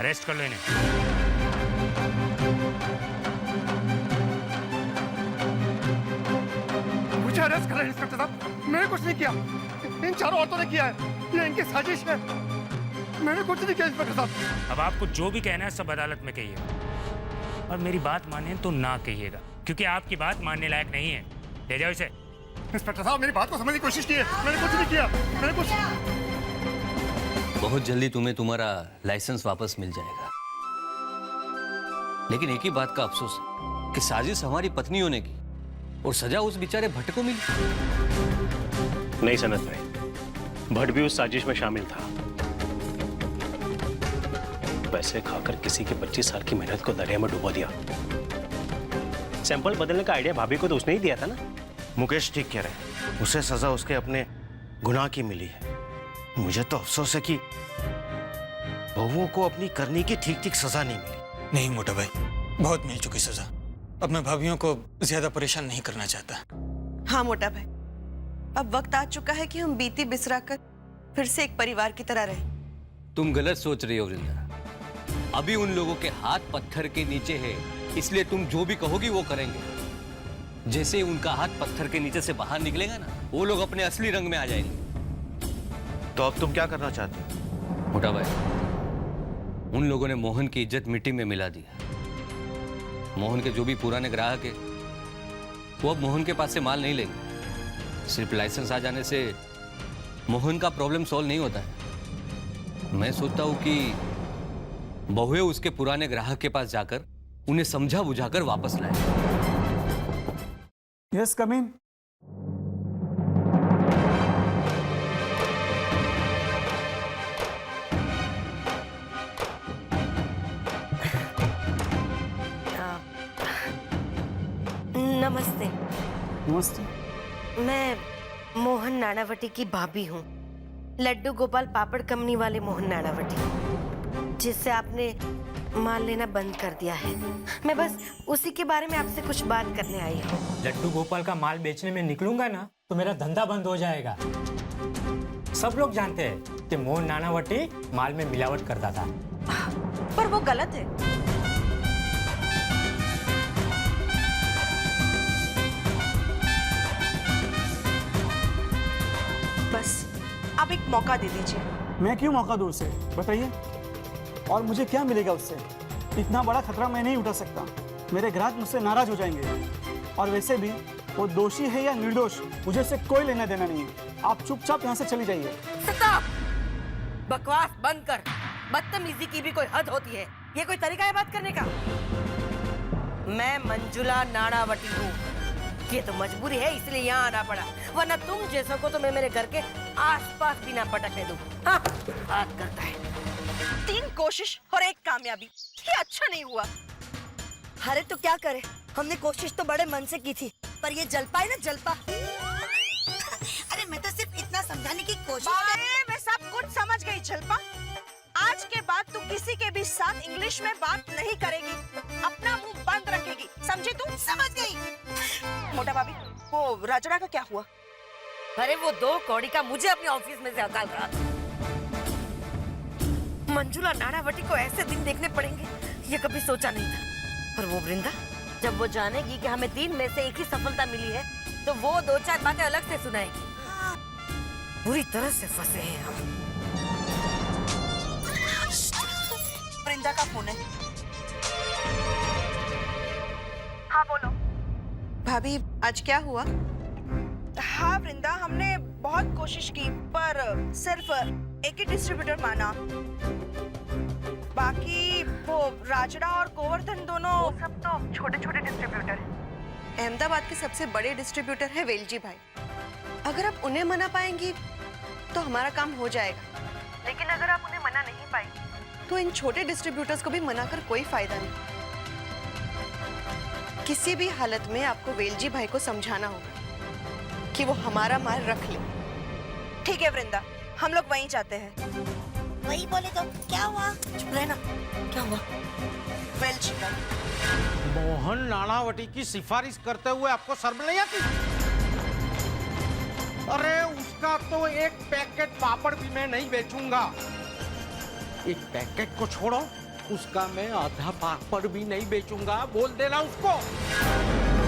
Arrest कर लो इन्हें। मुझे अरेस्ट कर रहे हैं इंस्पेक्टर साहब। मैंने कुछ नहीं किया, इन चारों औरतों ने किया है। ये इनकी साजिश है। मैंने कुछ नहीं किया इंस्पेक्टर साहब। अब आपको जो भी कहना है सब अदालत में कहिए, और मेरी बात माने तो ना कहिएगा, क्योंकि आपकी बात मानने लायक नहीं है। ले जाओ इसे। इंस्पेक्टर साहब मेरी बात को समझने की कोशिश की है। मैंने कुछ नहीं किया, मैंने कुछ। बहुत जल्दी तुम्हें तुम्हारा लाइसेंस वापस मिल जाएगा, लेकिन एक ही बात का अफसोस है कि साजिश हमारी पत्नी होने की और सजा उस बेचारे भट्ट को मिली। नहीं सनत भाई, भट्ट भी उस साजिश में शामिल था। पैसे खाकर किसी की 25 साल की मेहनत को दरिया में डुबो दिया। सैंपल बदलने का आइडिया भाभी को तो उसने ही दिया था ना। मुकेश ठीक कह रहे हैं, उसे सजा उसके अपने गुनाह की मिली है। मुझे तो अफसोस है कि बहुओं को अपनी करनी की ठीक ठीक सजा नहीं मिली। नहीं मोटा भाई, बहुत मिल चुकी सजा। अब मैं भाभियों को ज्यादा परेशान नहीं करना चाहता। हाँ मोटा भाई, अब वक्त आ चुका है कि हम बीती बिसरा कर फिर से एक परिवार की तरह रहें। तुम गलत सोच रही हो वृंदा। अभी उन लोगों के हाथ पत्थर के नीचे है, इसलिए तुम जो भी कहोगी वो करेंगे। जैसे ही उनका हाथ पत्थर के नीचे से बाहर निकलेगा ना, वो लोग अपने असली रंग में आ जाएंगे। तो अब तुम क्या करना चाहते हो? मोटा भाई, उन लोगों ने मोहन की इज्जत मिट्टी में मिला दिया। मोहन के जो भी पुराने ग्राहक है वो अब मोहन के पास से माल नहीं लेंगे। सिर्फ लाइसेंस आ जाने से मोहन का प्रॉब्लम सॉल्व नहीं होता है। मैं सोचता हूं कि बहुए उसके पुराने ग्राहक के पास जाकर उन्हें समझा बुझाकर वापस लाए। यस, कम इन। नमस्ते। नमस्ते। मैं मोहन नानावटी की भाभी हूँ, लड्डू गोपाल पापड़ कंपनी वाले मोहन नानावटी, जिससे आपने माल लेना बंद कर दिया है। मैं बस उसी के बारे में आपसे कुछ बात करने आई हूँ। लड्डू गोपाल का माल बेचने में निकलूंगा ना तो मेरा धंधा बंद हो जाएगा। सब लोग जानते हैं कि मोहन नानावटी माल में मिलावट करता था। पर वो गलत है। बस आप एक मौका दे दीजिए। मैं क्यों मौका दूं उसे, बताइए? और मुझे क्या मिलेगा उससे? इतना बड़ा खतरा मैं नहीं उठा सकता। मेरे ग्राहक मुझसे नाराज हो जाएंगे। और वैसे भी वो दोषी है या निर्दोष, मुझे इससे कोई लेना देना नहीं है। आप चुपचाप यहाँ से चली जाइए। स्टॉप! बकवास बंद कर। बदतमीजी की भी कोई हद होती है। ये कोई तरीका है बात करने का? मैं मंजुला नानावटी हूँ। ये तो मजबूरी है, इसलिए यहाँ आना पड़ा, वरना तुम जैसों को तो मैं मेरे घर के आसपास भी ना पटकने दूँ। हाँ, बात करता है। 3 कोशिश और 1 कामयाबी, ये अच्छा नहीं हुआ। अरे तो क्या करे, हमने कोशिश तो बड़े मन से की थी, पर ये जल पाए ना जलपा। अरे मैं तो सिर्फ इतना समझाने की कोशिश मैं सब कुछ समझ गई जलपा। आज के बाद तू किसी के भी साथ इंग्लिश में बात नहीं करेगी, अपना मुंह बंद रखेगी, समझी तू? समझ गई। मोटा भाभी, वो राजड़ा का क्या हुआ? अरे वो 2 कौड़ी का मुझे अपने ऑफिस में से हकाल रहा था। मंजुला नानावटी को ऐसे दिन देखने पड़ेंगे, ये कभी सोचा नहीं था। पर वो वृंदा, जब वो जानेगी कि हमें 3 में से 1 ही सफलता मिली है, तो वो 2-4 बातें अलग से सुनाएगी। पूरी तरह से फंसे हैं हम। वृंदा का फोन है। हाँ बोलो। भाभी, आज क्या हुआ? हाँ वृंदा, हमने बहुत कोशिश की पर सिर्फ एक ही डिस्ट्रीब्यूटर माना। बाकी वो राजड़ा और गोवर्धन दोनों, वो सब तो छोटे छोटे डिस्ट्रीब्यूटर हैं। अहमदाबाद के सबसे बड़े डिस्ट्रीब्यूटर है वेलजी भाई। अगर आप उन्हें मना पाएंगी तो हमारा काम हो जाएगा, लेकिन अगर आप उन्हें मना नहीं पाएंगी तो इन छोटे डिस्ट्रीब्यूटर्स को भी मना कर कोई फायदा नहीं। किसी भी हालत में आपको वेलजी भाई को समझाना होगा कि वो हमारा माल रख ले। ठीक है वृंदा, हम लोग वहीं जाते हैं। वही बोले तो क्या हुआ? चुप रहना। क्या हुआ? वेलजी भाई, मोहन नानावटी की सिफारिश करते हुए आपको शर्म नहीं आती? अरे उसका तो 1 पैकेट पापड़ भी मैं नहीं बेचूंगा। 1 पैकेट को छोड़ो, उसका मैं आधा पापड़ भी नहीं बेचूंगा, बोल देना उसको।